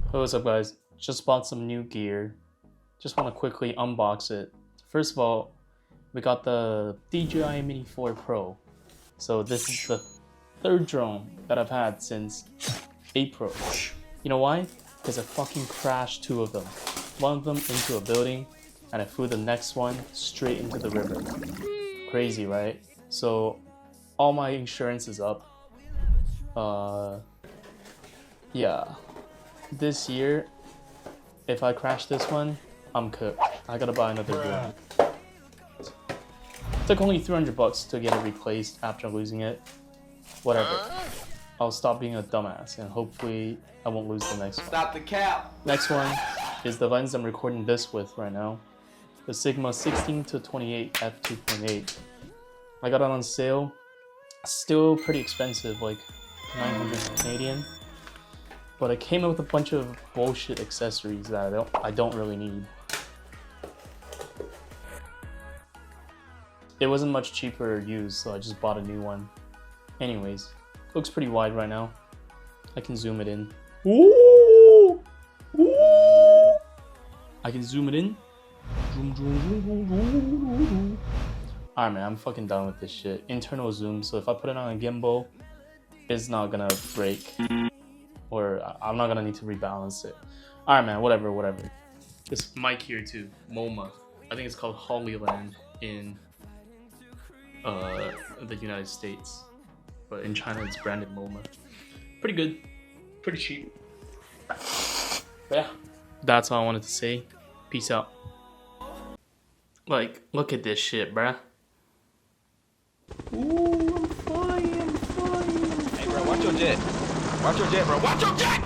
Hey, what's up guys? Just bought some new gear. Just want to quickly unbox it. First of all, we got the DJI MINI 4 Pro. So this is the third drone that I've had since April. You know why? Because I fucking crashed two of them. One of them into a building and I flew the next one straight into the river. Crazy, right? So all my insurance is up. Yeah. This year, if I crash this one, I'm cooked. I gotta buy another drone. Took only 300 bucks to get it replaced after losing it. Whatever. I'll stop being a dumbass and hopefully I won't lose the next one. Stop the cap. Next one is the lens I'm recording this with right now. The Sigma 16-28 f2.8. I got it on sale. Still pretty expensive, like 900 Canadian. But it came with a bunch of bullshit accessories that I don't really need. It wasn't much cheaper used, so I just bought a new one. Anyways, looks pretty wide right now. I can zoom it in. Ooh! Ooh! I can zoom it in. Alright man, I'm fucking done with this shit. Internal zoom, so if I put it on a gimbal, it's not gonna break. Or I'm not gonna need to rebalance it. Alright man, whatever. This mic here too, MoMA. I think it's called Hollyland in the United States. But in China it's branded MoMA. Pretty good. Pretty cheap. But yeah. That's all I wanted to say. Peace out. Like, look at this shit, bruh. Ooh, I'm flying. Hey bro, watch your jet. Watch your jet, bro. Watch your jet!